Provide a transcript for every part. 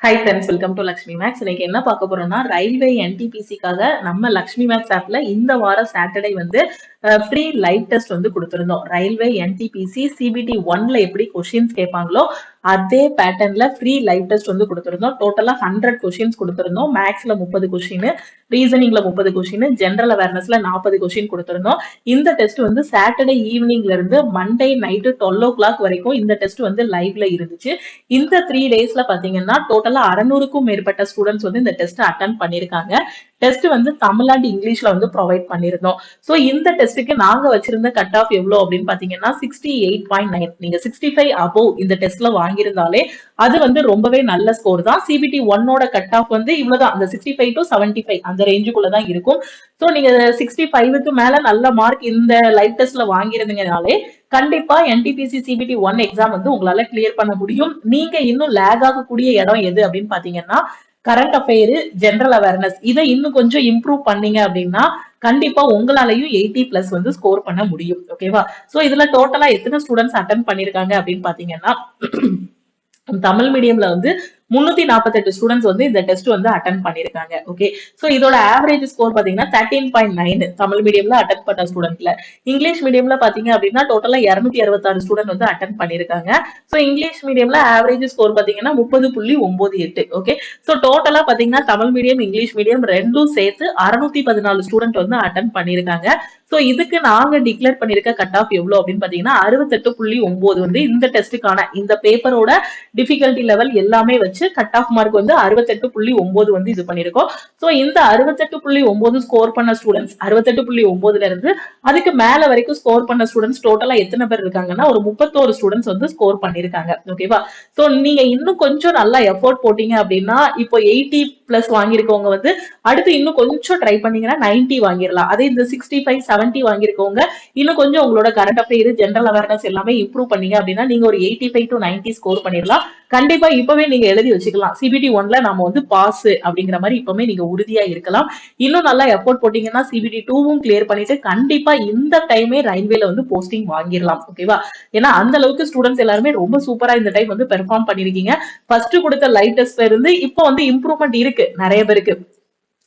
Hi friends, welcome to Lakshmi max. இன்னைக்கு என்ன பார்க்க போறோம்னா, ரயில்வே என்டிபிசிக்காக நம்ம லக்ஷ்மி மேக்ஸ் ஆப்ல இந்த வாரம் சாட்டர்டே வந்து ஃப்ரீ லைவ் டெஸ்ட் வந்து கொடுத்திருந்தோம். ரயில்வே என்டிபிசி சிபிடி 1ல எப்படி கொஸ்டின்ஸ் கேட்பாங்களோ அதே பேட்டர்ன்ல ஃப்ரீ லைவ் டெஸ்ட் வந்து கொடுத்திருந்தோம். டோட்டலா 100 கொஸ்டின்ஸ் கொடுத்திருந்தோம். மேக்ஸ்ல 30 கொஸ்டின், ரீசனிங்ல 30 கொஸ்டின், ஜெனரல் அவேர்னஸ்ல 40 கொஸ்டின் கொடுத்திருந்தோம். இந்த டெஸ்ட் வந்து சாட்டர்டே ஈவினிங்ல இருந்து மண்டே நைட்டு 12 o'clock வரைக்கும் இந்த டெஸ்ட் வந்து லைவ்ல இருந்துச்சு. இந்த 3 டேஸ்ல பாத்தீங்கன்னா டோட்டலா 600க்கும் மேற்பட்ட ஸ்டூடெண்ட்ஸ் வந்து இந்த டெஸ்ட் அட்டன் பண்ணிருக்காங்க. டெஸ்ட் வந்து தமிழ் அண்ட் இங்கிலீஷ்ல வந்து ப்ரொவைட் பண்ணிருந்தோம். சோ இந்த டெஸ்ட்டுக்கு நாங்க வச்சிருந்த கட் ஆஃப் எவ்வளவு அப்படின்னு பாத்தீங்கன்னா 68.9. நீங்க 65 அபோவ் இந்த டெஸ்ட்ல வாங்கியிருந்தாலே அது வந்து ரொம்பவே நல்ல ஸ்கோர் தான். சிபிடி 1ஓட கட் ஆஃப் வந்து இவ்வளவுதான், அந்த 65 to 75 அந்த ரேஞ்சுக்குள்ளதான் இருக்கும். சோ நீங்க 65க்கு மேல நல்ல மார்க் இந்த லைவ் டெஸ்ட்ல வாங்கியிருந்தீங்கனாலே கண்டிப்பா என்டிபிசி சிபிடி 1 எக்ஸாம் வந்து உங்களால கிளியர் பண்ண முடியும். நீங்க இன்னும் லேக் ஆகக்கூடிய இடம் எது அப்படின்னு பாத்தீங்கன்னா கரண்ட் அஃபேர், ஜெனரல் அவேர்னஸ், இதை இன்னும் கொஞ்சம் இம்ப்ரூவ் பண்ணீங்க அப்படின்னா கண்டிப்பா உங்களாலையும் 80+ வந்து ஸ்கோர் பண்ண முடியும். ஓகேவா? சோ இதுல டோட்டலா எத்தனை ஸ்டூடெண்ட்ஸ் அட்டன் பண்ணிருக்காங்க அப்படின்னு பாத்தீங்கன்னா தமிழ் மீடியம்ல வந்து 348 ஸ்டூடெண்ட்ஸ் வந்து இந்த டெஸ்ட் வந்து அட்டன் பண்ணிருக்காங்க. ஓகே, சோ இதோட ஆவரேஜ் ஸ்கோர் பாத்தீங்கன்னா 13.9 தமிழ் மீடியம்ல அட்டன் பண்ண ஸ்டூடெண்ட்ல. இங்கிலீஷ் மீடியம்ல பாத்தீங்க அப்படின்னா டோட்டலா 266 ஸ்டூடெண்ட் வந்து அட்டன் பண்ணிருக்காங்க. சோ இங்கிலீஷ் மீடியம்ல ஆவரேஜ் ஸ்கோர் பாத்தீங்கன்னா 30.98. ஓகே, சோ டோட்டலா பாத்தீங்கன்னா தமிழ் மீடியம், இங்கிலீஷ் மீடியம் ரெண்டும் சேர்த்து 614 ஸ்டூடெண்ட் வந்து அட்டன் பண்ணிருக்காங்க. சோ இதுக்கு நாங்க டிக்ளேர் பண்ணிருக்க கட் ஆஃப் எவ்வளவு அப்படின்னு பாத்தீங்கன்னா 68.9 வந்து இந்த டெஸ்டுக்கான இந்த பேப்பரோட டிஃபிகல்டி லெவல் எல்லாமே வச்சு கட் ஆஃப் மார்க் வந்து 68.9 வந்து இது பண்ணிருக்கோம். சோ இந்த 68.9 ஸ்கோர் பண்ண ஸ்டூடெண்ட்ஸ் 68.9ல இருந்து அதுக்கு மேல வரைக்கும் ஸ்கோர் பண்ண ஸ்டூடெண்ட்ஸ் டோட்டலா எத்தனை பேர் இருக்காங்கன்னா ஒரு 31 ஸ்டூடெண்ட்ஸ் வந்து ஸ்கோர் பண்ணிருக்காங்க. ஓகேவா? சோ நீங்க இன்னும் கொஞ்சம் நல்லா எஃபோர்ட் போட்டீங்க அப்படின்னா இப்போ 80+ வாங்கியிருக்கவங்க வந்து அடுத்து இன்னும் கொஞ்சம் ட்ரை பண்ணீங்கன்னா 90 வாங்கிடலாம். அதே இந்த 65, 70 வாங்கியிருக்கவங்க இன்னும் கொஞ்சம் உங்களோட கரண்ட் அஃபேர், ஜெனரல் அவேர்னஸ் எல்லாமே இம்ப்ரூவ் பண்ணீங்க அப்படின்னா நீங்க ஒரு 85 to 90 ஸ்கோர் பண்ணிடலாம். கண்டிப்பா இப்பவே நீங்க எழுதி வச்சுக்கலாம், சிபிடி 1ல நாம வந்து பாஸ் அப்படிங்கிற மாதிரி இப்பவுமே நீங்க உறுதியா இருக்கலாம். இன்னும் நல்லா எஃபோர்ட் போட்டீங்கன்னா சிபிடி 2வும் கிளியர் பண்ணிட்டு கண்டிப்பா இந்த டைமே ரயில்வேல வந்து போஸ்டிங் வாங்கிடலாம். ஓகேவா? ஏன்னா அந்த அளவுக்கு ஸ்டூடெண்ட்ஸ் எல்லாருமே ரொம்ப சூப்பரா இந்த டைம் வந்து பெர்ஃபார்ம் பண்ணிருக்கீங்க. ஃபர்ஸ்ட் கொடுத்த லைவ் டெஸ்ட்ல இருந்து இப்போ வந்து இம்ப்ரூவ்மெண்ட் இருக்கு நிறைய பேருக்கு.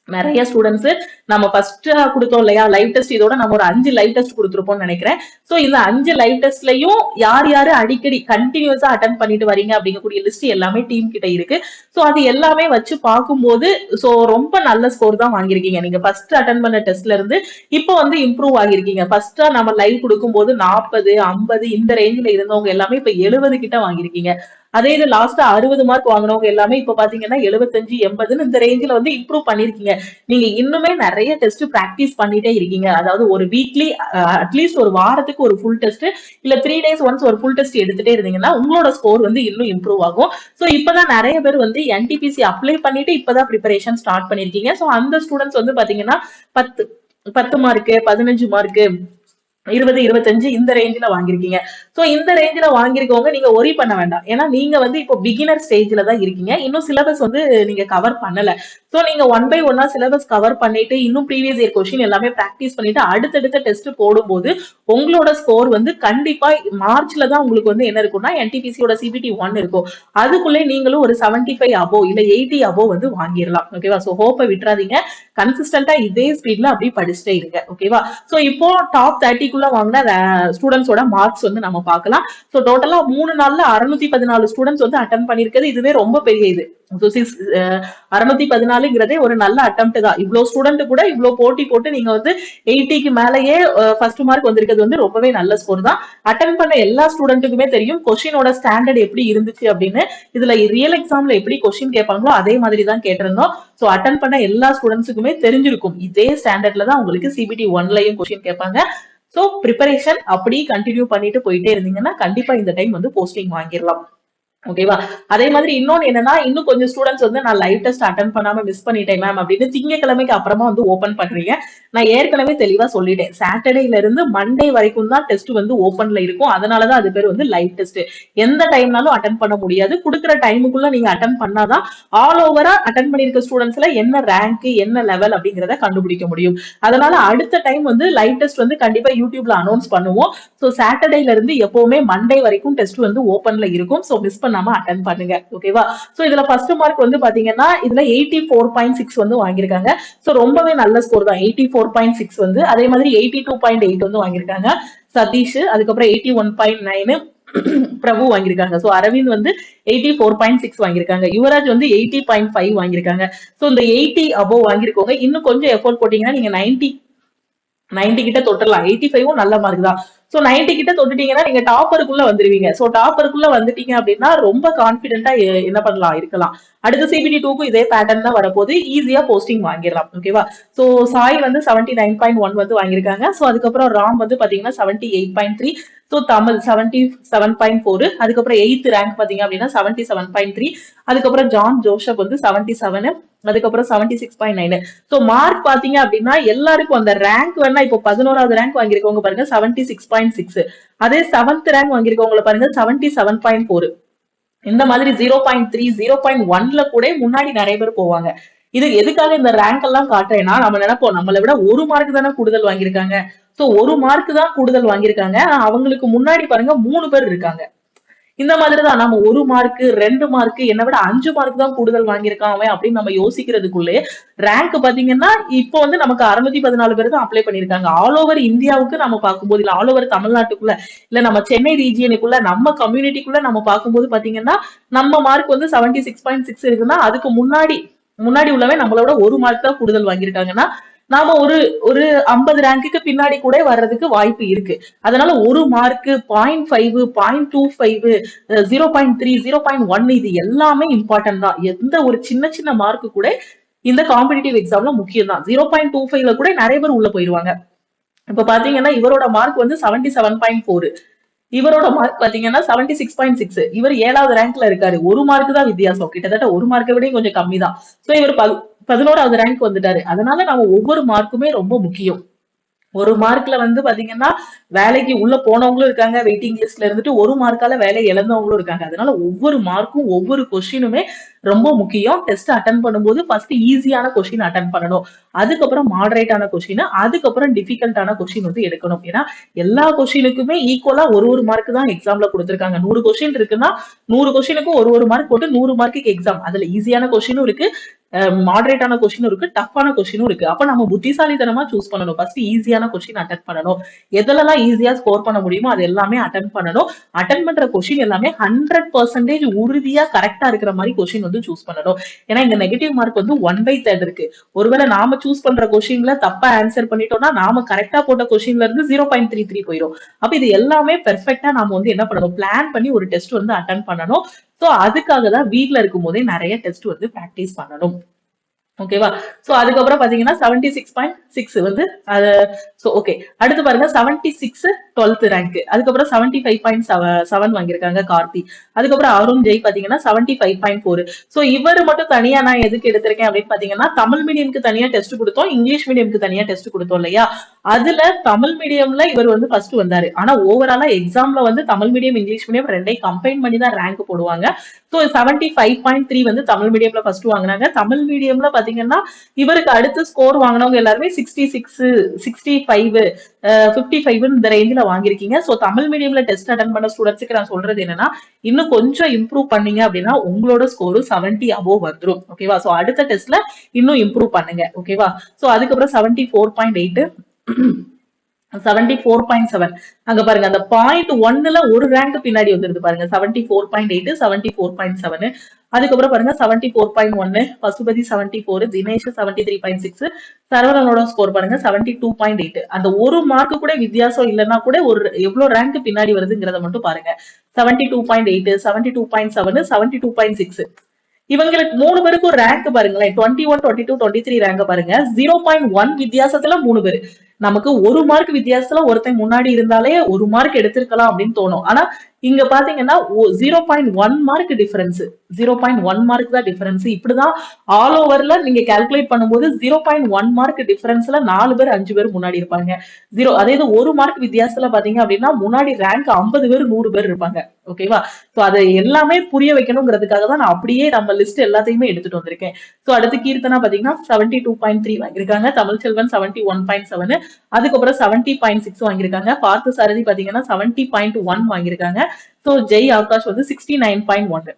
நிறைய ஸ்டூடெண்ட்ஸ் நம்ம ஃபர்ஸ்ட் கொடுத்தோம் இல்லையா லைவ் டெஸ்ட், இதோட நம்ம ஒரு 5 லைவ் டெஸ்ட் கொடுத்துருப்போம்னு நினைக்கிறேன். சோ இந்த 5 லைவ் டெஸ்ட்லயும் யார் யாரு அடிக்கடி கண்டினியூஸா அட்டன் பண்ணிட்டு வரீங்க அப்படிங்கக்கூடிய லிஸ்ட் எல்லாமே டீம் கிட்ட இருக்கு. சோ அது எல்லாமே வச்சு பார்க்கும்போது சோ ரொம்ப நல்ல ஸ்கோர் தான் வாங்கியிருக்கீங்க. நீங்க ஃபர்ஸ்ட் அட்டன் பண்ண டெஸ்ட்ல இருந்து இப்போ வந்து இம்ப்ரூவ் ஆகிருக்கீங்க. ஃபர்ஸ்டா நம்ம லைவ் கொடுக்கும்போது 40, 50 இந்த ரேஞ்சில இருந்தவங்க எல்லாமே இப்ப 70 கிட்ட வாங்கியிருக்கீங்க. அதே இது லாஸ்டா 60 மார்க் வாங்கினவங்க எல்லாமே இப்ப பாத்தீங்கன்னா 75, 80 இந்த ரேஞ்சில வந்து இம்ப்ரூவ் பண்ணிருக்கீங்க. நீங்க இன்னுமே நிறைய டெஸ்ட் பிராக்டிஸ் பண்ணிட்டே இருக்கீங்க. அதாவது ஒரு வீக்லி அட்லீஸ்ட் ஒரு வாரத்துக்கு ஒரு ஃபுல் டெஸ்ட் இல்ல 3 days ஒன்ஸ் ஒரு ஃபுல் டெஸ்ட் எடுத்துட்டே இருந்தீங்கன்னா உங்களோட ஸ்கோர் வந்து இன்னும் இம்ப்ரூவ் ஆகும். சோ இப்பதான் நிறைய பேர் வந்து என்டிபிசி அப்ளை பண்ணிட்டு இப்பதான் ப்ரிப்பரேஷன் ஸ்டார்ட் பண்ணிருக்கீங்க. சோ அந்த ஸ்டூடெண்ட்ஸ் வந்து பாத்தீங்கன்னா 10 மார்க், 15 மார்க், 20, 25 இந்த ரேஞ்சில வாங்கிருக்கீங்க. சோ இந்த ரேஞ்சில வாங்கிருக்கவங்க நீங்க ஒரி பண்ண வேண்டாம். ஏன்னா நீங்க வந்து இப்போ பிகினர் ஸ்டேஜ்ல தான் இருக்கீங்க. இன்னும் சிலபஸ் வந்து நீங்க கவர் பண்ணல. சோ நீங்க 1 by 1 சிலபஸ் கவர் பண்ணிட்டு இன்னும் ப்ரீவியஸ் இயர் கொஸ்டின் எல்லாமே பிராக்டிஸ் பண்ணிட்டு அடுத்தடுத்த டெஸ்ட் போடும்போது உங்களோட ஸ்கோர் வந்து கண்டிப்பா மார்ச்ல தான் உங்களுக்கு வந்து என்ன இருக்கும்னா என்டிபிசியோட சிபிடி 1 இருக்கும். அதுக்குள்ளே நீங்களும் ஒரு 75 அபோவ் இல்ல 80 அபோவ் வந்து வாங்கிடலாம். ஓகேவா? சோ ஹோப்பை விட்டுறாதீங்க. கன்சிஸ்டன்டா இதே ஸ்பீட்ல அப்படியே படிச்சுட்டே இருங்க. ஓகேவா? சோ இப்போ டாப் 30 வாங்கின ஸ்டூடெண்ட்ஸோட மார்க்ஸ் வந்து நம்ம பார்க்கலாம். சோ டோட்டலா 3 நாள்ல 614 ஸ்டூடெண்ட்ஸ் வந்து அட்டன் பண்ணிருக்கிறது இதுவே ரொம்ப பெரிய இது. 614ங்கிறதே ஒரு நல்ல அட்டெம்ப்ட் தான். இவ்வளவு ஸ்டூடெண்ட் கூட இவ்வளவு போட்டி போட்டு நீங்க வந்து 80க்கு மேலேயே ஃபர்ஸ்ட் மார்க் வந்திருக்கிறது வந்து ரொம்பவே நல்ல ஸ்கோர் தான். அட்டன் பண்ண எல்லா ஸ்டூடெண்ட்டுக்குமே தெரியும் கொஸ்டினோட ஸ்டாண்டர்ட் எப்படி இருந்துச்சு அப்படின்னு. இதுல ரியல் எக்ஸாம்ல எப்படி கொஸ்டின் கேட்பாங்களோ அதே மாதிரி தான் கேட்டிருந்தோம். சோ அட்டன் பண்ண எல்லா ஸ்டூடெண்ட்ஸுக்குமே தெரிஞ்சிருக்கும் இதே ஸ்டாண்டர்ட்ல தான் உங்களுக்கு சிபிடி 1லயும் கொஸ்டின் கேட்பாங்க. சோ ப்ரிப்பரேஷன் அப்படி கண்டினியூ பண்ணிட்டு போயிட்டே இருந்தீங்கன்னா கண்டிப்பா இந்த டைம் வந்து போஸ்டிங் வாங்கிடலாம். ஓகேவா? அதே மாதிரி இன்னொன்னு என்னன்னா இன்னும் கொஞ்சம் ஸ்டூடெண்ட்ஸ் வந்து நான் லைவ் டெஸ்ட் அட்டன் பண்ணாம மிஸ் பண்ணிட்டேன் மேம் அப்படின்னு திங்கக்கிழமைக்கு அப்புறமா வந்து ஓபன் பண்றீங்க. நான் ஏற்கனவே தெளிவா சொல்லிட்டேன், சாட்டர்டேல இருந்து மண்டே வரைக்கும் தான் டெஸ்ட் வந்து ஓபன்ல இருக்கும். அதனாலதான் அது பேர் வந்து லைவ் டெஸ்ட். எந்த டைம்னாலும் அட்டன் பண்ண முடியாது. கொடுக்குற டைமுக்குள்ள நீங்க அட்டன் பண்ணாதான் ஆல் ஓவரா அட்டன் பண்ணிருக்க ஸ்டூடெண்ட்ஸ்ல என்ன ரேங்க் என்ன லெவல் அப்படிங்கறத கண்டுபிடிக்க முடியும். அதனால அடுத்த டைம் வந்து லைவ் டெஸ்ட் வந்து கண்டிப்பா யூடியூப்ல அனௌன்ஸ் பண்ணுவோம். சோ சாட்டர்டேல இருந்து எப்பவுமே மண்டே வரைக்கும் டெஸ்ட் வந்து ஓபன்ல இருக்கும். சோ மிஸ் பண்ணாம அட்டன் பண்ணுங்க. ஓகேவா? சோ இதுல ஃபர்ஸ்ட் மார்க் வந்து பாத்தீங்கன்னா இதுல 84.6 வந்து வாங்கியிருக்காங்க. சோ ரொம்பவே நல்ல ஸ்கோர் தான். 84.6 வந்து அதே மாதிரி 82.8 வந்து வாங்கியிருக்காங்க சதீஷ். அதுக்கப்புறம் 81.9 பிரபு வாங்கியிருக்காங்க. சோ அரவிந்த் வந்து 84.6 வாங்கியிருக்காங்க. யுவராஜ் வந்து 80.5 வாங்கியிருக்காங்க. சோ இந்த 80 அபோவ் வாங்கியிருக்கோங்க. இன்னும் கொஞ்சம் எஃபோர்ட் போட்டீங்கன்னா நீங்க 90 கிட்ட தொட்டுடலாம். 85ம் நல்ல மார்க் தான். சோ 90 கிட்ட தொட்டுட்டீங்கன்னா நீங்க டாப்பருக்குள்ள வந்துருவீங்க. சோ டாப்பருக்குள்ள வந்துட்டீங்க அப்படின்னா ரொம்ப கான்பிடென்ட்டா என்ன பண்ணலாம் இருக்கலாம். அடுத்த CBT 2க்கும் இதே பேட்டர்ன் தான் வரப்போது. ஈஸியா போஸ்டிங் வாங்கிடலாம். ஓகேவா? சோ சாய் வந்து 79.1 வந்து வாங்கியிருக்காங்க. சோ அதுக்கப்புறம் ராம் வந்து பாத்தீங்கன்னா 78.3. சோ தமிழ் 77.4. அதுக்கப்புறம் 8th ரேங்க் பாத்தீங்க அப்படின்னா 77.3. அதுக்கப்புறம் ஜான் ஜோசப் வந்து 77. அதுக்கப்புறம் 76.9. சோ மார்க் பாத்தீங்க அப்படின்னா எல்லாருக்கும் அந்த ரேங்க் வேணா இப்போ 11வது ரேங்க் வாங்கியிருக்கவங்க பாருங்க 76.6. அதே 7th ரேங்க் வாங்கியிருக்கவங்க பாருங்க 77.4. இந்த மாதிரி 0.3 0.1ல கூட முன்னாடி நிறைய பேர் போவாங்க. இது எதுக்காக இந்த ரேங்க் எல்லாம் காட்டுறேன்னா நம்ம நினைப்போம் நம்மளை விட ஒரு மார்க் தானே கூடுதல் வாங்கியிருக்காங்க. சோ ஒரு மார்க் தான் கூடுதல் வாங்கியிருக்காங்க. ஆனா அவங்களுக்கு முன்னாடி பாருங்க 3 பேர் இருக்காங்க. இந்த மாதிரிதான் நம்ம 1 மார்க் 2 மார்க் என்னை விட 5 மார்க் தான் கூடுதல் வாங்கியிருக்கான் அவன் அப்படின்னு நம்ம யோசிக்கிறதுக்குள்ளே ரேங்க் பாத்தீங்கன்னா இப்போ வந்து நமக்கு 614 பேர் தான் அப்ளை பண்ணிருக்காங்க. ஆல் ஓவர் இந்தியாவுக்கு நம்ம பார்க்கும்போது இல்ல ஆல் ஓவர் தமிழ்நாட்டுக்குள்ள இல்ல நம்ம சென்னை ரீஜியனுக்குள்ள நம்ம கம்யூனிட்டிக்குள்ள நம்ம பார்க்கும்போது பாத்தீங்கன்னா நம்ம மார்க் வந்து 76.6 இருக்குன்னா அதுக்கு முன்னாடி உள்ளவன் நம்மளோட 1 மார்க் தான் கூடுதல் வாங்கியிருக்காங்கன்னா நாம ஒரு ஒரு 50 ரேங்குக்கு பின்னாடி கூட வர்றதுக்கு வாய்ப்பு இருக்கு. அதனால 1 மார்க் 0.5 0.25 0.3 0.1 இது எல்லாமே இம்பார்ட்டன்ட் தான். எந்த ஒரு சின்ன சின்ன மார்க் கூட இந்த காம்படிட்டிவ் எக்ஸாம்ல முக்கியம் தான். 0.25ல கூட நிறைய பேர் உள்ள போயிருவாங்க. இப்ப பாத்தீங்கன்னா இவரோட மார்க் வந்து 77.4. இவரோட மார்க் பாத்தீங்கன்னா 76.6. இவர் 7வது ரேங்க்ல இருக்காரு. 1 மார்க் தான் வித்தியாசம். கிட்டத்தட்ட 1 மார்க்கை விட கொஞ்சம் கம்மி தான். சோ இவர் 11வது ரேங்க் வந்துட்டாரு. அதனால நம்ம ஒவ்வொரு மார்க்குமே ரொம்ப முக்கியம். ஒரு மார்க்ல வந்து பாத்தீங்கன்னா வேலைக்கு உள்ள போனவங்களும் இருக்காங்க, வெயிட்டிங் லிஸ்ட்ல இருந்துட்டு 1 மார்க்கால வேலை இழந்தவங்களும் இருக்காங்க. அதனால ஒவ்வொரு மார்க்கும் ஒவ்வொரு கொஸ்டினுமே ரொம்ப முக்கியம். டெஸ்ட் அட்டன் பண்ணும்போது ஃபர்ஸ்ட் ஈஸியான கொஸ்டின் அட்டன் பண்ணணும். அதுக்கப்புறம் மாடரேட்டான கொஸ்டின், அதுக்கப்புறம் டிஃபிகல்ட்டான கொஸ்டின் வந்து எடுக்கணும். ஏன்னா எல்லா கொஸ்டினுக்குமே ஈக்குவலா ஒரு மார்க் தான் எக்ஸாம்ல கொடுத்திருக்காங்க. 100 கொஸ்டின் இருக்குன்னா 100 கொஸ்டினுக்கும் ஒரு மார்க் போட்டு 100 மார்க்குக்கு எக்ஸாம். அதுல ஈஸியான கொஸ்டினும் இருக்கு, மாடரேட்டான கொஸ்டினும் இருக்கு, டஃப்பான கொஸ்டினும் இருக்கு. அப்ப நம்ம புத்திசாலித்தனமா சூஸ் பண்ணணும். ஃபர்ஸ்ட் ஈஸியான கொஸ்டின் அட்டன் பண்ணணும். எதெல்லாம் ஈஸியா ஸ்கோர் பண்ண முடியுமோ அது எல்லாமே அட்டன் பண்ணணும். அட்டன் பண்ற கொஸ்டின் எல்லாமே 100% உறுதியா கரெக்டா இருக்கிற மாதிரி கொஸ்டின் வந்து சூஸ் பண்ணணும். ஏன்னா இந்த நெகட்டிவ் மார்க் வந்து 1/3 இருக்கு. ஒருவேளை நாம சூஸ் பண்ற கொஸ்டின்ல தப்பா ஆன்சர் பண்ணிட்டோம்னா நாம கரெக்டா போட்ட கொஸ்டின்ல இருந்து 0.33 போயிடும். அப்ப இது எல்லாமே பெர்ஃபெக்ட்டா நாம வந்து என்ன பண்ணணும், பிளான் பண்ணி ஒரு டெஸ்ட் வந்து அட்டன் பண்ணணும். சோ அதுக்காக தான் வீட்ல இருக்கும் போதே நிறைய டெஸ்ட் வந்து பிராக்டிஸ் பண்ணணும். ஓகேவா? சோ அதுக்கப்புறம் பாத்தீங்கன்னா 76.6 வந்து ஓகே. அடுத்து பாருங்க 76 12th ரேங்க். அதுக்கப்புறம் 75.7 வாங்கியிருக்காங்க கார்த்தி. அதுக்கப்புறம் அருண் ஜெய் பாத்தீங்கன்னா 75.4. சோ இவர் மட்டும் தனியா நான் எதுக்கு எடுத்திருக்கேன் அப்படின்னு பாத்தீங்கன்னா தமிழ் மீடியம்க்கு தனியா டெஸ்ட் கொடுத்தோம், இங்கிலீஷ் மீடியம்க்கு தனியா டெஸ்ட் கொடுத்தோம் இல்லையா? அதுல தமிழ் மீடியம்ல இவர் வந்து ஃபர்ஸ்ட் வந்தாரு. ஆனா ஓவராலா எக்ஸாம்ல வந்து தமிழ் மீடியம் இங்கிலீஷ் மீடியம் ரெண்டையும் கம்பைன் பண்ணி தான் ரேங்க் போடுவாங்க. சோ 75.3 வந்து தமிழ் மீடியம்ல ஃபர்ஸ்ட் வாங்கினாங்க. தமிழ் மீடியம்ல பாத்தீங்கன்னா இவருக்கு அடுத்து ஸ்கோர் வாங்கினவங்க எல்லாருமே 66 65 55 இந்த ரேஞ்சில வாங்கிருக்கீங்க. சோ தமிழ் மீடியம்ல டெஸ்ட் அட்டன் பண்ண ஸ்டூடெண்ட்ஸ்க்கு நான் சொல்றது என்னன்னா இன்னும் கொஞ்சம் இம்ப்ரூவ் பண்ணீங்க அப்படின்னா உங்களோட ஸ்கோர் 70 அபோவ் வந்துடும். ஓகேவா? சோ அடுத்த டெஸ்ட்ல இன்னும் இம்ப்ரூவ் பண்ணுங்க. ஓகேவா? சோ அதுக்கப்புறம் 74.8 74.7 அங்க பாருங்க அந்த 0.1ல ஒரு ரேங்க் பின்னாடி வந்துருது பாருங்க. 74.8 74.7. அதுக்கப்புறம் பாருங்க 74.1 பசுபதி 74, தினேஷ் 73.6, சரவணனோட ஸ்கோர் பாருங்க 72.8. அந்த ஒரு மார்க் கூட வித்தியாசம் இல்லைன்னா கூட ஒரு எவ்வளவு ரேங்க் பின்னாடி வருதுங்கிறத மட்டும் பாருங்க. 72.8 72.7 72.6. இவங்களுக்கு 3 பேருக்கும் ரேங்க் பாருங்களேன். 21 22 23 ரேங்க் பாருங்க. 0.1 வித்தியாசத்துல 3 பேரு. நமக்கு ஒரு மார்க் வித்தியாசத்துல ஒருத்தன் முன்னாடி இருந்தாலே ஒரு மார்க் எடுத்திருக்கலாம் அப்படின்னு தோணும். ஆனா இங்க பாத்தீங்கன்னா 0.1 மார்க் டிஃபரன்ஸ், 0.1 மார்க் தான் டிஃபரன்ஸ். இப்படிதான் ஆல் ஓவர்ல நீங்க கால்குலேட் பண்ணும்போது 0.1 மார்க் டிஃபரன்ஸ்ல 4 பேர் 5 பேர் முன்னாடி இருப்பாங்க. அதே இது ஒரு மார்க் வித்தியாசத்துல பாத்தீங்க அப்படின்னா முன்னாடி ரேங்க் 50 பேர் 100 பேர் இருப்பாங்க. ஓகேவா? சோ அதை எல்லாமே புரிய வைக்கணுங்கிறதுக்காக தான் நான் அப்படியே நம்ம லிஸ்ட் எல்லாத்தையுமே எடுத்துட்டு வந்திருக்கேன். சோ அடுத்து கீர்த்தனா பாத்தீங்கன்னா 72.3 வாங்கியிருக்காங்க. தமிழ்ச்செல்வன் 71.7, அதுக்கப்புறம் 70.6 வாங்கியிருக்காங்க. பார்த்த சாரதி பாத்தீங்கன்னா 70.1 வாங்கியிருக்காங்க. ஸோ ஜெய் ஆகாஷ் வந்து 69.1.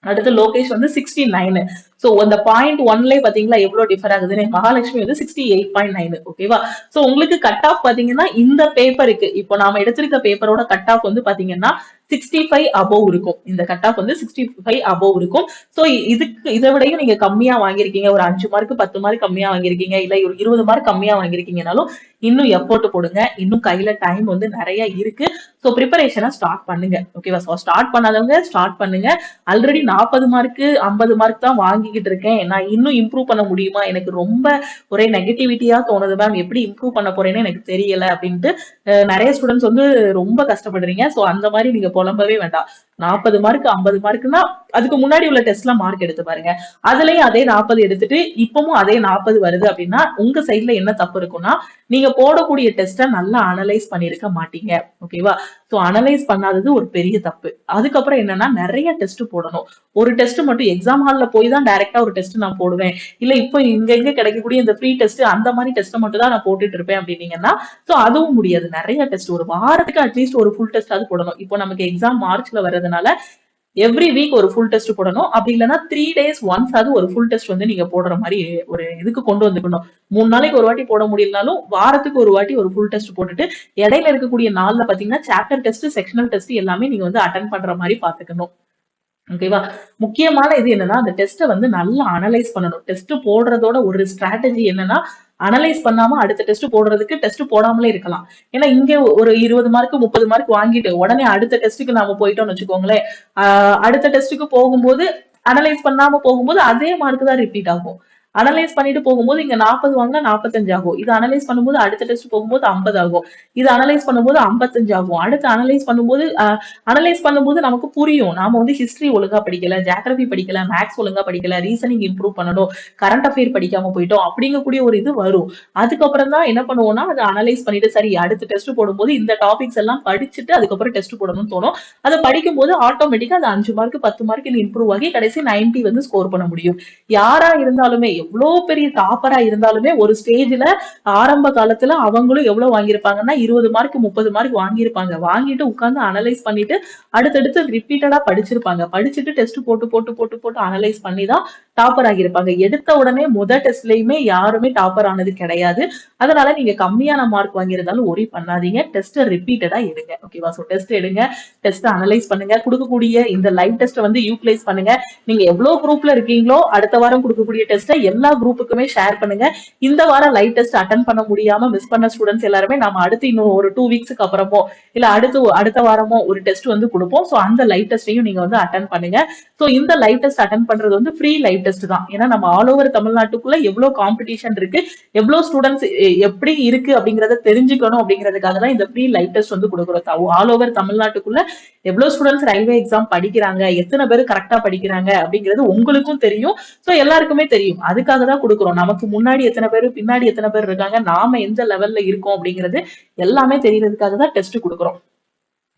அடுத்து லோகேஷ் வந்து 69. சோ அந்த 0.1 பாத்தீங்களா எவ்வளவு டிஃபர் ஆகுதுன்னு. மகாலட்சுமி வந்து 68.9. ஓகேவா. சோ உங்களுக்கு கட் ஆஃப் பாத்தீங்கன்னா இந்த பேப்பருக்கு இப்போ நாம எடுத்திருக்க பேப்பரோட கட் ஆஃப் வந்து பாத்தீங்கன்னா 65 அபோவ் இருக்கும். இந்த கட் ஆஃப் வந்து 65 அபோவ் இருக்கும். சோ இதுக்கு இதை விடையும் நீங்க கம்மியா வாங்கியிருக்கீங்க, ஒரு 5 மார்க் 10 மார்க் கம்மியா வாங்கியிருக்கீங்க, இல்ல ஒரு 20 மார்க் கம்மியா வாங்கியிருக்கீங்கனாலும் இன்னும் எஃபோர்ட் போடுங்க. இன்னும் கையில டைம் வந்து நிறைய இருக்கு. சோ ப்ரிப்பரேஷனை ஸ்டார்ட் பண்ணுங்க. ஓகேவா. சோ ஸ்டார்ட் பண்ணாதவங்க ஸ்டார்ட் பண்ணுங்க. ஆல்ரெடி 40 மார்க் 50 மார்க் தான் வாங்கிக்கிட்டு இருக்கேன், நான் இன்னும் இம்ப்ரூவ் பண்ண முடியுமா, எனக்கு ரொம்ப ஒரே நெகட்டிவிட்டியா தோணுது மேம், எப்படி இம்ப்ரூவ் பண்ண போறேன்னு எனக்கு தெரியல அப்படின்ட்டு நிறைய ஸ்டூடெண்ட்ஸ் வந்து ரொம்ப கஷ்டப்படுறீங்க. சோ அந்த மாதிரி நீங்க புலம்பவே வேண்டாம். 40 மார்க் 50 மார்க்னா அதுக்கு முன்னாடி உள்ள டெஸ்ட்ல மார்க் எடுத்து பாருங்க. அதுலயும் அதே 40 எடுத்துட்டு இப்பவும் அதே 40 வருது அப்படின்னா உங்க சைட்ல என்ன தப்பு இருக்கும்னா நீங்க போடக்கூடிய டெஸ்ட்டை நல்லா அனலைஸ் பண்ணிருக்க மாட்டீங்க. ஓகேவா. சோ அனலைஸ் பண்ணாதது ஒரு பெரிய தப்பு. அதுக்கப்புறம் என்னன்னா நிறைய டெஸ்ட் போடணும். ஒரு டெஸ்ட் மட்டும் எக்ஸாம் ஹால்ல போய் தான் டைரக்டா ஒரு டெஸ்ட் நான் போடுவேன், இல்ல இப்போ இங்க கிடைக்கக்கூடிய இந்த ஃப்ரீ டெஸ்ட் அந்த மாதிரி டெஸ்ட் மட்டும் தான் நான் போட்டுட்டு இருப்பேன் அப்படின்னீங்கன்னா சோ அதுவும் முடியாது. நிறைய டெஸ்ட் ஒரு வாரத்துக்கு அட்லீஸ்ட் ஒரு ஃபுல் டெஸ்ட் அது போடணும். இப்போ நமக்கு எக்ஸாம் மார்ச்ல வர்றதுனால எவ்ரி வீக் ஒரு ஃபுல் டெஸ்ட் போடணும். அப்படி இல்லைன்னா 3 days ஒன்ஸ் அது ஒரு ஃபுல் டெஸ்ட் வந்து நீங்க போடுற மாதிரி ஒரு இதுக்கு கொண்டு வந்துக்கணும். 3 நாளைக்கு ஒரு வாட்டி போட முடியலனாலும் வாரத்துக்கு ஒரு வாட்டி ஒரு ஃபுல் டெஸ்ட் போட்டுட்டு இடையில இருக்கக்கூடிய நாள்ல பாத்தீங்கன்னா சாப்டர் டெஸ்ட் செக்ஷனல் டெஸ்ட் எல்லாமே நீங்க வந்து அட்டன் பண்ற மாதிரி பாத்துக்கணும். ஓகேவா. முக்கியமான இது என்னன்னா அந்த டெஸ்ட்டை வந்து நல்லா அனலைஸ் பண்ணணும். டெஸ்ட் போடுறதோட ஒரு ஸ்ட்ராட்டஜி என்னன்னா அனலைஸ் பண்ணாம அடுத்த டெஸ்ட் போடுறதுக்கு டெஸ்ட் போடாமலே இருக்கலாம். ஏன்னா இங்க ஒரு 20 மார்க் 30 மார்க் வாங்கிட்டு உடனே அடுத்த டெஸ்ட்டுக்கு நாம போயிட்டோம்னு வச்சுக்கோங்களேன், அடுத்த டெஸ்ட்டுக்கு போகும்போது அனலைஸ் பண்ணாம போகும்போது அதே மார்க் தான் ரிப்பீட் ஆகும். அனலைஸ் பண்ணிட்டு போகும்போது இங்க 40 வாங்கினா 45 ஆகும். இது அனலைஸ் பண்ணும்போது அடுத்த டெஸ்ட் போகும்போது 50 ஆகும். இது அனலைஸ் பண்ணும்போது 55 ஆகும். அடுத்து அனலைஸ் பண்ணும்போது நமக்கு புரியும், நாம வந்து ஹிஸ்டரி ஒழுங்கா படிக்கல, ஜியோகிராபி படிக்கல, மேக்ஸ் ஒழுங்கா படிக்கல, ரீசனிங் இம்ப்ரூவ் பண்ணணும், கரண்ட் அஃபேர் படிக்காம போயிட்டோம் அப்படிங்கக்கூடிய ஒரு இது வரும். அதுக்கப்புறம் தான் என்ன பண்ணுவோம்னா அதை அனலைஸ் பண்ணிட்டு சரி அடுத்த டெஸ்ட் போடும்போது இந்த டாபிக்ஸ் எல்லாம் படிச்சுட்டு அதுக்கப்புறம் டெஸ்ட் போடணும்னு தோணும். அதை படிக்கும் போது ஆட்டோமேட்டிக்கா அது 5 மார்க் 10 மார்க் இம்ப்ரூவ் ஆகி கடைசி 90 வந்து ஸ்கோர் பண்ண முடியும். யாரா இருந்தாலுமே எவ்வளவு பெரிய டாப்பரா இருந்தாலுமே ஒரு ஸ்டேஜ்ல ஆரம்ப காலத்துல அவங்களும் எவ்வளவு வாங்கியிருப்பாங்கன்னா 20 மார்க் 30 மார்க் வாங்கியிருப்பாங்க. வாங்கிட்டு உட்கார்ந்து அனலைஸ் பண்ணிட்டு அடுத்தடுத்து ரிப்பீட்டடா படிச்சிருப்பாங்க. படிச்சுட்டு டெஸ்ட் போட்டு போட்டு போட்டு போட்டு அனலைஸ் பண்ணி தான் டாப்பர் ஆகியிருப்பாங்க. எடுத்த உடனே முதல் டெஸ்ட்லயுமே யாருமே டாப்பர் ஆனது கிடையாது. அதனால நீங்க கம்மியான மார்க் வாங்கியிருந்தாலும் ஒரி பண்ணாதீங்க. டெஸ்ட் ரிப்பீட்டடா எடுங்க. ஓகேவா. சோ டெஸ்ட் எடுங்க, டெஸ்ட் அனலைஸ் பண்ணுங்க, கொடுக்கக்கூடிய இந்த லைவ் டெஸ்ட் வந்து யூட்டிலைஸ் பண்ணுங்க. நீங்க எவ்வளவு குரூப்ல இருக்கீங்களோ அடுத்த வாரம் கொடுக்கக்கூடிய டெஸ்ட்டை எல்லா குரூப்புக்குமே ஷேர் பண்ணுங்க. இந்த வாரம் லைவ் டெஸ்ட் அட்டன் பண்ண முடியாம மிஸ் பண்ண ஸ்டூடெண்ட்ஸ் எல்லாருமே நம்ம அடுத்து இன்னும் ஒரு 2 வீக்ஸ்க்கு அப்புறமோ இல்ல அடுத்த வாரமோ ஒரு டெஸ்ட் வந்து கொடுப்போம். சோ அந்த லைவ் டெஸ்டையும் நீங்க வந்து அட்டன் பண்ணுங்க. சோ இந்த லைவ் டெஸ்ட் அட்டன் பண்றது வந்து ஃப்ரீ லைவ் டெஸ்ட் தான். ஏன்னா நம்ம ஆல் ஓவர் தமிழ்நாட்டுக்குள்ள எவ்வளவு காம்படிஷன் இருக்கு, எவ்வளவு ஸ்டூடெண்ட்ஸ் எப்படி இருக்கு அப்படிங்கறத தெரிஞ்சுக்கணும் அப்படிங்கிறதுக்காக தான் இந்த ஃப்ரீ லைவ் டெஸ்ட் வந்து கொடுக்குறோம். ஆல் ஓவர் தமிழ்நாட்டுக்குள்ள எவ்வளவு ஸ்டூடெண்ட்ஸ் ரயில்வே எக்ஸாம் படிக்கிறாங்க, எத்தனை பேர் கரெக்டா படிக்கிறாங்க அப்படிங்கிறது உங்களுக்கும் தெரியும். சோ எல்லாருக்குமே தெரியும். அதுக்காக தான் கொடுக்குறோம். நமக்கு முன்னாடி எத்தனை பேர் பின்னாடி எத்தனை பேர் இருக்காங்க, நாம எந்த லெவல்ல இருக்கோம் அப்படிங்கிறது எல்லாமே தெரியறதுக்காக தான் டெஸ்ட் கொடுக்குறோம்.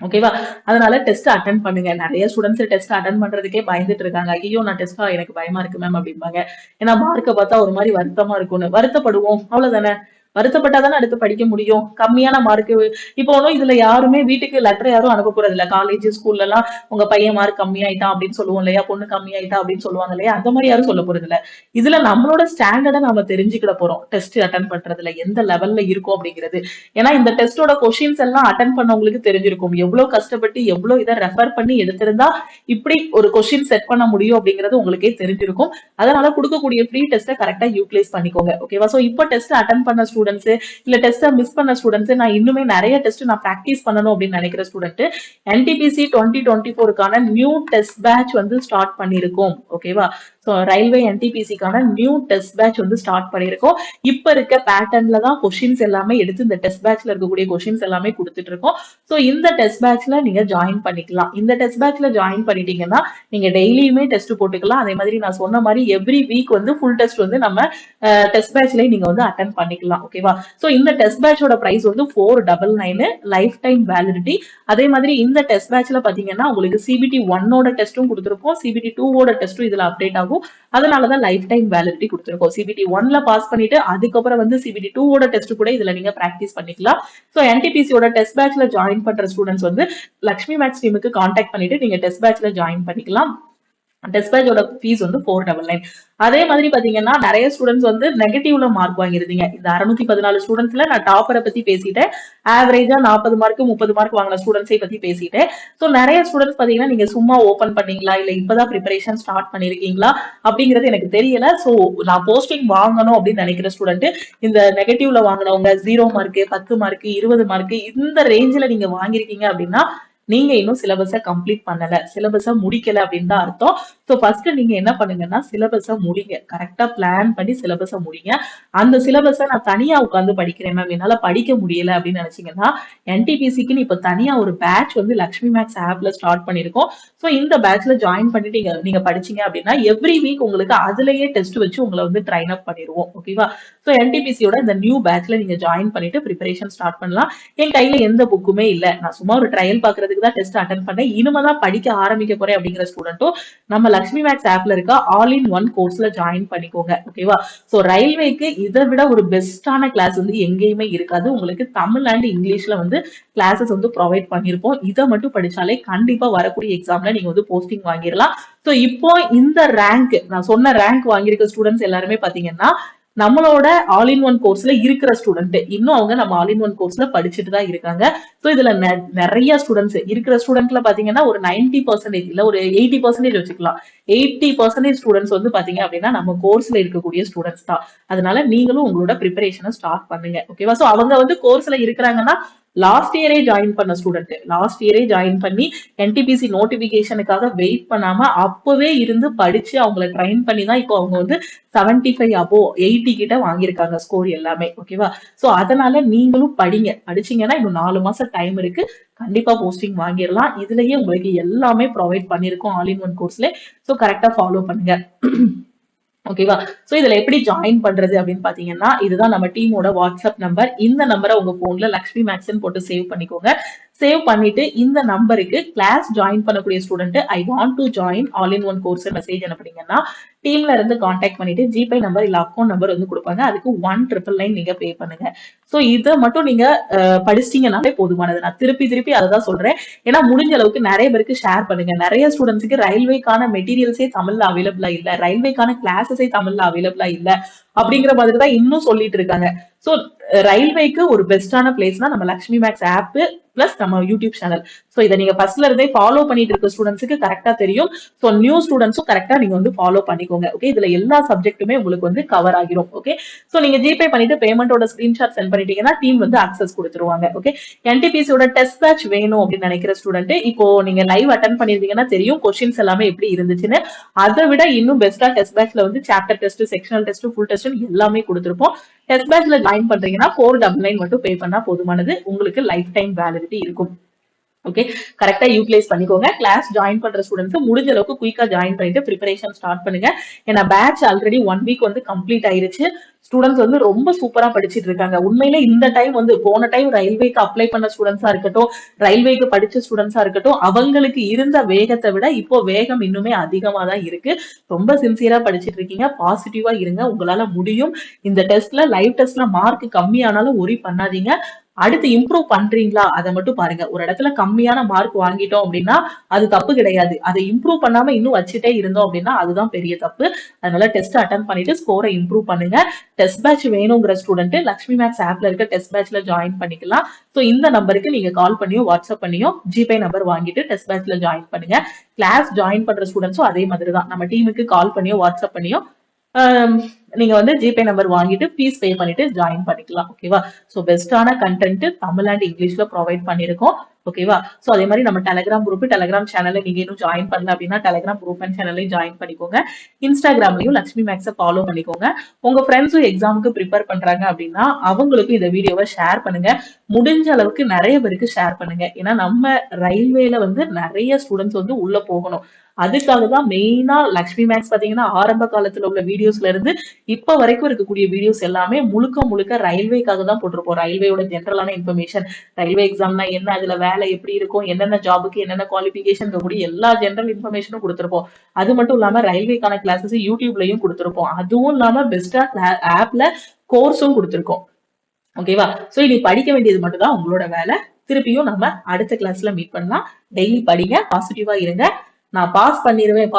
ஓகேவா. அதனால டெஸ்ட் அட்டன் பண்ணுங்க. நிறைய ஸ்டூடெண்ட்ஸ் டெஸ்ட் அட்டன் பண்றதுக்கே பயந்துட்டு இருக்காங்க. ஐயோ நான் டெஸ்டா எனக்கு பயமா இருக்கு மேம் அப்படிம்பாங்க. ஏன்னா மார்க்கை பார்த்தா ஒரு மாதிரி வருத்தமா இருக்கும்னு. வருத்தப்படுவோம், அவ்வளவுதானே. வருத்தப்பட்டாதானே அடுத்து படிக்க முடியும். கம்மியான மார்க் இப்போ ஒன்றும் இதுல யாருமே வீட்டுக்கு லெட்டர் யாரும் அனுப்ப போறது இல்ல. காலேஜ் ஸ்கூல்ல எல்லாம் உங்க பையன் மார்க் கம்மியாயிட்டான் அப்படின்னு சொல்லுவோம் இல்லையா, பொண்ணு கம்மியாயிட்டா அப்படின்னு சொல்லுவாங்க இல்லையா, அந்த மாதிரி யாரும் சொல்ல போறது இல்ல. இதுல நம்மளோட ஸ்டாண்டர்டை நம்ம தெரிஞ்சுக்கிட போறோம் டெஸ்ட் அட்டன் பண்றதுல எந்த லெவல்ல இருக்கும் அப்படிங்கிறது. ஏன்னா இந்த டெஸ்டோட கொஸ்டின்ஸ் எல்லாம் அட்டன் பண்ணவங்களுக்கு தெரிஞ்சிருக்கும் எவ்வளவு கஷ்டப்பட்டு எவ்வளவு இதை ரெஃபர் பண்ணி எடுத்திருந்தா இப்படி ஒரு கொஸ்டின் செட் பண்ண முடியும் அப்படிங்கிறது உங்களுக்கே தெரிஞ்சிருக்கும். அதனால கொடுக்கக்கூடிய ஃப்ரீ டெஸ்ட்டை கரெக்டா யூட்டிலைஸ் பண்ணிக்கோங்க. ஓகேவா. சோ இப்போ டெஸ்ட் அட்டன் பண்ண ஸ்டூடெண்ட்ஸ் இல்ல டெஸ்ட் மிஸ் பண்ண ஸ்டூடெண்ட்ஸ், நான் இன்னுமே நிறைய டெஸ்ட் நான் பிராக்டிஸ் பண்ணணும் அப்படின்னு நினைக்கிற ஸ்டூடெண்ட், NTPC 2024க்கான நியூ டெஸ்ட் பேட்ச் வந்து ஸ்டார்ட் பண்ணிருக்கோம். ஓகேவா. சோ ரயில்வே NTPCக்கான நியூ டெஸ்ட் பேட்ச் வந்து ஸ்டார்ட் பண்ணிருக்கோம். இப்ப இருக்க பேட்டர்ன்ல தான் கொஸ்டின்ஸ் எல்லாமே எடுத்து இந்த டெஸ்ட் பேட்ச்ல இருக்கக்கூடிய கொஸ்டின்ஸ் எல்லாமே கொடுத்துட்டு இருக்கோம். சோ இந்த டெஸ்ட் பேட்ச்ல நீங்க ஜாயின் பண்ணிக்கலாம். இந்த டெஸ்ட் பேட்ச்ல ஜாயின் பண்ணிட்டீங்கன்னா நீங்க டெய்லியுமே டெஸ்ட் போட்டுக்கலாம். அதே மாதிரி நான் சொன்ன மாதிரி எவ்ரி வீக் வந்து ஃபுல் டெஸ்ட் வந்து நம்ம டெஸ்ட் பேட்ச்லயே நீங்க வந்து அட்டன் பண்ணிக்கலாம். ஓகேவா. சோ இந்த டெஸ்ட் பேட்சோட பிரைஸ் வந்து 499 லைஃப் டைம் வேலிடிட்டி. அதே மாதிரி இந்த டெஸ்ட் பேட்ச்ல பாத்தீங்கன்னா உங்களுக்கு சிபிடி 1ஓட டெஸ்டும் கொடுத்திருப்போம், சிபிடி 2ஓட டெஸ்டும் இதுல அப்டேட் ஆகும். அதனாலதான் லைஃப் டைம் வேலிடிட்டி கொடுத்திருக்கோம். சிபிடி 1ல பாஸ் பண்ணிட்டு அதுக்கப்புறம் வந்து சிபிடி 2ஓட டெஸ்ட் கூட இதுல நீங்க பிராக்டிஸ் பண்ணிக்கலாம். சோ என்டிபிசியோட டெஸ்ட் பேட்ச்ல ஜாயின் பண்ற ஸ்டூடெண்ட்ஸ் வந்து லக்ஷ்மி மேக்ஸ் டீமுக்கு கான்டாக்ட் பண்ணிட்டு நீங்க டெஸ்ட் பேட்ச்ல ஜாயின் பண்ணிக்கலாம். டெஸ்ட் பேட்சோட ஃபீஸ் வந்து 499. அதே மாதிரி பாத்தீங்கன்னா நிறைய ஸ்டூடெண்ட்ஸ் வந்து நெகட்டிவ்ல மார்க் வாங்கிருந்தீங்க. இந்த 614 ஸ்டூடெண்ட்ஸ்ல நான் டாப்பரை பத்தி பேசிட்டேன், ஆவரேஜா 40 மார்க் 30 மார்க் வாங்கின ஸ்டூடெண்ட்ஸை பத்தி பேசிட்டேன். சோ நிறைய ஸ்டூடெண்ட்ஸ் பாத்தீங்கன்னா நீங்க சும்மா ஓபன் பண்ணீங்களா இல்ல இப்பதான் ப்ரிப்பரேஷன் ஸ்டார்ட் பண்ணிருக்கீங்களா அப்படிங்கிறது எனக்கு தெரியல. சோ நான் போஸ்டிங் வாங்கணும் அப்படின்னு நினைக்கிற ஸ்டூடெண்ட் இந்த நெகட்டிவ்ல வாங்கினவங்க 0 மார்க் 10 மார்க் 20 மார்க் இந்த ரேஞ்சில நீங்க வாங்கிருக்கீங்க அப்படின்னா நீங்க இன்னும் சிலபஸ கம்ப்ளீட் பண்ணல, சிலபஸ முடிக்கல அப்படின்னு தான் அர்த்தம். சோ ஃபர்ஸ்ட் நீங்க என்ன பண்ணுங்கன்னா சிலபஸ முடிங்க, கரெக்டா பிளான் பண்ணி சிலபஸ முடிங்க. அந்த சிலபஸ நான் தனியா உட்கார்ந்து படிக்கிறேன் மேம், என்னால படிக்க முடியல அப்படின்னு நினைச்சீங்கன்னா என்டிபிசிக்கு இப்ப தனியா ஒரு பேட்ச் வந்து லக்ஷ்மி மேக்ஸ் ஆப்ல ஸ்டார்ட் பண்ணிருக்கோம். சோ இந்த பேட்ச்ல ஜாயின் பண்ணிட்டு நீங்க படிச்சீங்க அப்படின்னா எவ்ரி வீக் உங்களுக்கு அதுலயே டெஸ்ட் வச்சு உங்களை வந்து ட்ரைன் அப் பண்ணிடுவோம். ஓகேவா. சோ என்டிபிசியோட இந்த நியூ பேட்ச்ல நீங்க ஜாயின் பண்ணிட்டு ப்ரிப்பரேஷன் ஸ்டார்ட் பண்ணலாம். என் கையில எந்த புக்குமே இல்ல, நான் சும்மா ஒரு ட்ரையல் பாக்குறதுக்கு தான் டெஸ்ட் அட்டென்ட் பண்ணேன், இனிமேதான் படிக்க ஆரம்பிக்க போறேன் அப்படிங்கிற ஸ்டூடெண்ட்டும் நம்ம லக்ஷ்மி மேக்ஸ் ஆப்ல இருக்க ஆல் இன் ஒன் கோர்ஸ்ல ஜாயின் பண்ணிக்கோங்க. ஓகேவா. சோ ரயில்வேக்கு இதை விட ஒரு பெஸ்டான கிளாஸ் வந்து எங்கேயுமே இருக்காது. உங்களுக்கு தமிழ் அண்ட் இங்கிலீஷ்ல வந்து கிளாஸஸ் வந்து ப்ரொவைட் பண்ணிருப்போம். இதை மட்டும் படிச்சாலே கண்டிப்பா வரக்கூடிய எக்ஸாம்ல நீங்க வந்து போஸ்டிங் வாங்கிடலாம். சோ இப்போ இந்த ரேங்க் நான் சொன்ன ரேங்க் வாங்கியிருக்க ஸ்டூடெண்ட்ஸ் எல்லாருமே பாத்தீங்கன்னா நம்மளோட ஆல் இன் ஒன் கோர்ஸ்ல இருக்கிற ஸ்டூடெண்ட், இன்னும் அவங்க நம்ம ஆல் இன் ஒன் கோர்ஸ்ல படிச்சுட்டு தான் இருக்காங்க. சோ இதுல நிறைய ஸ்டூடெண்ட்ஸ் இருக்கிற ஸ்டூடெண்ட்ல பாத்தீங்கன்னா ஒரு 90% இல்ல ஒரு 80% வச்சுக்கலாம். 80% ஸ்டூடெண்ட்ஸ் வந்து பாத்தீங்க அப்படின்னா நம்ம கோர்ஸ்ல இருக்கக்கூடிய ஸ்டூடெண்ட்ஸ் தான். அதனால நீங்களும் உங்களோட ப்ரிப்பரேஷனை ஸ்டார்ட் பண்ணுங்க. ஓகேவா. சோ அவங்க வந்து கோர்ஸ்ல இருக்கிறாங்கன்னா லாஸ்ட் இயரே ஜாயின் பண்ண ஸ்டூடெண்ட், லாஸ்ட் இயரே ஜாயின் பண்ணி என்டிபிசி நோட்டிபிகேஷனுக்காக வெயிட் பண்ணாம அப்பவே இருந்து படிச்சு அவங்கள ட்ரைன் பண்ணி தான் இப்போ அவங்க வந்து 75 அபோ 80 கிட்ட வாங்கியிருக்காங்க ஸ்கோர் எல்லாமே. ஓகேவா. சோ அதனால நீங்களும் படிங்க, படிச்சீங்கன்னா இன்னும் 4 மாசம் டைம் இருக்கு, கண்டிப்பா போஸ்டிங் வாங்கிடலாம். இதுலயே உங்களுக்கு எல்லாமே ப்ரொவைட் பண்ணிருக்கோம் ஆல் இன் ஒன் கோர்ஸ்ல. சோ கரெக்டா ஃபாலோ பண்ணுங்க. ஓகேவா. சோ இதுல எப்படி ஜாயின் பண்றது அப்படின்னு பாத்தீங்கன்னா இதுதான் நம்ம டீமோட வாட்ஸ்அப் நம்பர். இந்த நம்பரை உங்க போன்ல லக்ஷ்மி மேக்ஸ்ன்னு போட்டு சேவ் பண்ணிக்கோங்க. சேவ் பண்ணிட்டு இந்த நம்பருக்கு கிளாஸ் ஜாயின் பண்ணக்கூடிய student I want to join all in one course message அனுப்புனீங்கன்னா டீம்ல இருந்து கான்டாக்ட் பண்ணிட்டு ஜிபே நம்பர் இல்ல அக்கௌண்ட் நம்பர் வந்து கொடுப்பாங்க. அதுக்கு 1999 நீங்க பே பண்ணுங்க. சோ இதை மட்டும் நீங்க படிச்சிட்டீங்கன்னாலே போதுமானது. நான் திருப்பி திருப்பி அதை தான் சொல்றேன், ஏன்னா முடிஞ்ச அளவுக்கு நிறைய பேருக்கு ஷேர் பண்ணுங்க. நிறைய ஸ்டூடெண்ட்ஸ்க்கு ரயில்வேக்கான மெட்டீரியல்ஸே தமிழ்ல அவைலபிளா இல்ல, ரயில்வேக்கான கிளாஸஸே தமிழ்ல அவைலபிளா இல்ல அப்படிங்கிற மாதிரி தான் இன்னும் சொல்லிட்டு இருக்காங்க. சோ ரயில்வேக்கு ஒரு பெஸ்டான பிளேஸ்னா நம்ம லக்ஷ்மி மேக்ஸ் ஆப் பிளஸ் நம்ம யூடியூப் சேனல். சோ இதை நீங்க ஃபர்ஸ்ட்ல இருந்தே ஃபாலோ பண்ணிட்டு இருக்க ஸ்டூடெண்ட்ஸ்க்கு கரெக்டா தெரியும். சோ நியூ ஸ்டூடெண்ட்ஸும் கரெக்டா நீங்க வந்து ஃபாலோ பண்ணிக்கோங்க. ஓகே. இதுல எல்லா சப்ஜெக்ட்டுமே உங்களுக்கு வந்து கவர் ஆகிரும். ஓகே. சோ நீங்க ஜிபே பண்ணிட்டு பேமெண்டோட ஸ்கிரீன்ஷாட் சென்ட் பண்ணிட்டீங்கன்னா டீம் வந்து அக்சஸ் கொடுத்துருவாங்க. ஓகே. என்டிபிசியோட டெஸ்ட் பேட்ச் வேணும் அப்படின்னு நினைக்கிற ஸ்டூடெண்ட் இப்போ நீங்க லைவ் அட்டன் பண்ணிருந்தீங்கன்னா தெரியும் கொஸ்டின்ஸ் எல்லாமே எப்படி இருந்துச்சுன்னு. அதை விட இன்னும் பெஸ்டா டெஸ்ட் பேட்ச்ல வந்து chapter test, sectional test, full test எல்லாமே கொடுத்துருப்போம். டெஸ்ட் பேட்ச்ல ஜாயின் பண்றீங்கன்னா 499 மட்டும் பே பண்ணா போதுமானது, உங்களுக்கு லைஃப் டைம் வேலிடிட்டி இருக்கும். ஓகே. கரெக்டா யூட்டிலைஸ் பண்ணிக்கோங்க. கிளாஸ் ஜாயின் பண்ற ஸ்டூடெண்ட்ஸ் முடிஞ்ச அளவுக்கு குயிக்கா ஜாயின் பண்ணிட்டு ப்ரிப்பரேஷன் ஸ்டார்ட் பண்ணுங்க. ஏன்னா பேட்ச் ஆல்ரெடி 1 வீக் வந்து கம்ப்ளீட் ஆயிருச்சு. ஸ்டூடெண்ட்ஸ் வந்து ரொம்ப சூப்பரா படிச்சிட்டு இருக்காங்க. உண்மையில இந்த டைம் வந்து போன டைம் ரயில்வேக்கு அப்ளை பண்ண ஸ்டூடெண்ட்ஸா இருக்கட்டும், ரயில்வேக்கு படிச்ச ஸ்டூடெண்ட்ஸா இருக்கட்டும், அவங்களுக்கு இருந்த வேகத்தை விட இப்போ வேகம் இன்னுமே அதிகமா தான் இருக்கு. ரொம்ப சின்சியரா படிச்சிட்டு இருக்கீங்க. பாசிட்டிவா இருங்க, உங்களால முடியும். இந்த டெஸ்ட்ல லைவ் டெஸ்ட்ல மார்க் கம்மியானாலும் ஒரி பண்ணாதீங்க. அடுத்து இம்ப்ரூவ் பண்றீங்களா அதை மட்டும் பாருங்க. ஒரு இடத்துல கம்மியான மார்க் வாங்கிட்டோம் அப்படின்னா அது தப்பு கிடையாது. அதை இம்ப்ரூவ் பண்ணாம இன்னும் வச்சுட்டே இருந்தோம் அப்படின்னா அதுதான் பெரிய தப்பு. அதனால டெஸ்ட் அட்டன் பண்ணிட்டு ஸ்கோரை இம்ப்ரூவ் பண்ணுங்க. டெஸ்ட் பேட்ச் வேணுங்கிற ஸ்டூடெண்ட் லக்ஷ்மி மேக்ஸ் ஆப்ல இருக்க டெஸ்ட் பேட்ச்ல ஜாயின் பண்ணிக்கலாம். சோ இந்த நம்பருக்கு நீங்க கால் பண்ணியோ வாட்ஸ்அப் பண்ணியோ ஜிபே நம்பர் வாங்கிட்டு டெஸ்ட் பேட்ச்ல ஜாயின் பண்ணுங்க. கிளாஸ் ஜாயின் பண்ற ஸ்டூடெண்ட்ஸும் அதே மாதிரி தான் நம்ம டீமுக்கு கால் பண்ணியோ வாட்ஸ்அப் பண்ணியோ நீங்க வந்து ஜிபே நம்பர் வாங்கிட்டு ஃபீஸ் பே பண்ணிட்டு ஜாயின் பண்ணிக்கலாம். ஓகேவா. சோ பெஸ்டான கண்டென்ட் தமிழ் அண்ட் இங்கிலீஷ்ல ப்ரொவைட் பண்ணிருக்கோம். ஓகேவா. சோ அதே மாதிரி நம்ம டெலிகிராம் குரூப், டெலிகிராம் சேனல்ல நீங்க இன்னும் ஜாயின் பண்ணல அப்படின்னா டெலிகிராம் குரூப் அண்ட் சேனல்லையும் ஜாயின் பண்ணிக்கோங்க. இன்ஸ்டாகிராம்லயும் லக்ஷ்மி மேக்ஸை ஃபாலோ பண்ணிக்கோங்க. உங்க ஃப்ரெண்ட்ஸும் எக்ஸாமுக்கு ப்ரிப்பேர் பண்றாங்க அப்படின்னா அவங்களுக்கும் இந்த வீடியோவை ஷேர் பண்ணுங்க. முடிஞ்ச அளவுக்கு நிறைய பேருக்கு ஷேர் பண்ணுங்க. ஏன்னா நம்ம ரயில்வேல வந்து நிறைய ஸ்டூடெண்ட்ஸ் வந்து உள்ள போகணும். அதுக்காக தான் மெயினா லக்ஷ்மி மேக்ஸ் பாத்தீங்கன்னா ஆரம்ப காலத்துல உள்ள வீடியோஸ்ல இருந்து இப்ப வரைக்கும் இருக்கக்கூடிய வீடியோஸ் எல்லாமே முழுக்க முழுக்க ரயில்வேக்காக தான் போட்டிருப்போம். ரயில்வேயோட ஜென்ரலான இன்ஃபர்மேஷன், ரயில்வே எக்ஸாம்னா என்ன, அதுல வேலை எப்படி இருக்கும், என்னென்ன ஜாபுக்கு என்னென்ன குவாலிபிகேஷன் கூடிய எல்லா ஜென்ரல் இன்ஃபர்மேஷனும் கொடுத்திருப்போம். அது மட்டும் இல்லாம ரயில்வேக்கான கிளாஸஸ் யூடியூப்லயும் கொடுத்திருப்போம். அதுவும் இல்லாம பெஸ்டா ஆப்ல கோர்ஸும் கொடுத்திருக்கோம். ஓகேவா? சோ இனி படிக்க வேண்டியது மட்டும் தான் உங்களோட வேலை. திருப்பியும் நம்ம அடுத்த கிளாஸ்ல மீட் பண்ணலாம். டெய்லி படிங்க, பாசிட்டிவா இருங்க. நான் பாஸ் பண்ணிருவேன்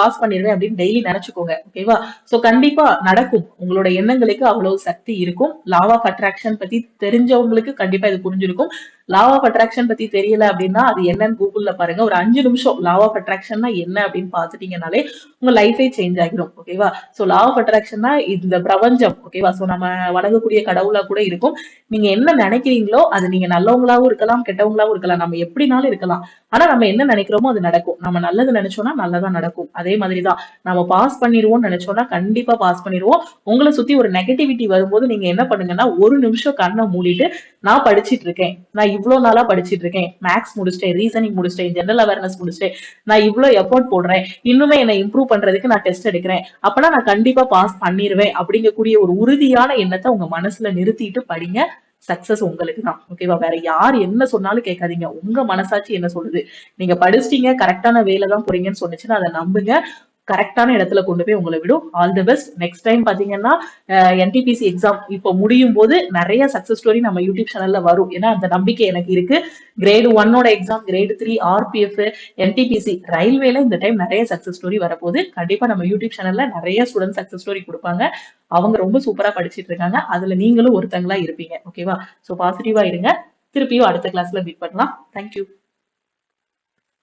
அப்படின்னு டெய்லி நினைச்சுக்கோங்க. ஓகேவா? சோ கண்டிப்பா நடக்கும். உங்களோட எண்ணங்களுக்கு அவ்வளவு சக்தி இருக்கும். லா ஆஃப் அட்ராக்ஷன் பத்தி தெரிஞ்சவங்களுக்கு கண்டிப்பா இது புரிஞ்சிருக்கும். லா ஆஃப் அட்ராக்ஷன் பத்தி தெரியல அப்படின்னா அது என்னன்னு கூகுள்ல பாருங்க. ஒரு 5 நிமிஷம் லா ஆஃப் அட்ராக்ஷன்னா என்ன அப்படின்னு பாத்துட்டீங்கன்னாலே உங்க லைஃபே சேஞ்ச் ஆகிடும். ஓகேவா? சோ லா ஆஃப் அட்ராக்ஷன்னா இந்த பிரபஞ்சம். ஓகேவா? சோ நம்ம வணங்கக்கூடிய கடவுளா கூட இருக்கும். நீங்க என்ன நினைக்கிறீங்களோ அது நீங்க நல்லவங்களாவும் இருக்கலாம், கெட்டவங்களாவும் இருக்கலாம், நம்ம எப்படினாலும் இருக்கலாம். ஆனா நம்ம என்ன நினைக்கிறோமோ அது நடக்கும். நம்ம நல்லது நினைச்சோம்னா நல்லதா நடக்கும். அதே மாதிரிதான் நம்ம பாஸ் பண்ணிடுவோம்னு நினைச்சோம்னா கண்டிப்பா பாஸ் பண்ணிடுவோம். உங்களை சுத்தி ஒரு நெகட்டிவிட்டி வரும்போது நீங்க என்ன பண்ணுங்கன்னா 1 நிமிஷம் கண்ணை மூடிட்டு நான் படிச்சிட்டு இருக்கேன், நான் இவ்வளவு நாளா படிச்சிட்டு இருக்கேன், மேக்ஸ் முடிச்சிட்டேன், ரீசனிங் முடிச்சிட்டேன், ஜெனரல் அவேர்னஸ் முடிச்சிட்டேன், நான் இவ்வளவு எஃபோர்ட் போடுறேன், இன்னுமே என்னை இம்ப்ரூவ் பண்றதுக்கு நான் டெஸ்ட் எடுக்கிறேன், அப்பனா நான் கண்டிப்பா பாஸ் பண்ணிடுவேன் அப்படிங்கக்கூடிய ஒரு உறுதியான எண்ணத்தை உங்க மனசுல நிறுத்திட்டு படிங்க. சக்சஸ் உங்களுக்கு தான். ஓகேவா? வேற யார் என்ன சொன்னாலும் கேட்காதீங்க. உங்க மனசாட்சி என்ன சொல்லுது, நீங்க படிச்சிட்டீங்க, கரெக்டான வேலை தான் போறீங்கன்னு சொன்னுச்சுன்னா அதை நம்புங்க. கரெக்டான இடத்துல கொண்டு போய் உங்களை விடும். All the best. Next time பாத்தீங்கன்னா என்டிபிசி எக்ஸாம் இப்போ முடியும் போது நிறைய சக்சஸ் ஸ்டோரி நம்ம யூடியூப் சேனல்ல வரும். ஏன்னா அந்த நம்பிக்கை எனக்கு இருக்கு. Grade 1 exam, grade 3 RPF, NTPC, ரயில்வேல இந்த டைம் நிறைய சக்சஸ் ஸ்டோரி வரப்போகுது. கண்டிப்பா நம்ம யூடியூப் சேனல்ல நிறைய ஸ்டூடெண்ட் சக்சஸ் ஸ்டோரி கொடுப்பாங்க. அவங்க ரொம்ப சூப்பரா படிச்சிட்டு இருக்காங்க. அதுல நீங்களும் ஒருத்தங்களா இருப்பீங்க. ஓகேவா? சோ பாசிட்டிவா இருங்க. திருப்பியும் அடுத்த கிளாஸ்ல மீட் பண்ணலாம். தேங்க்யூ.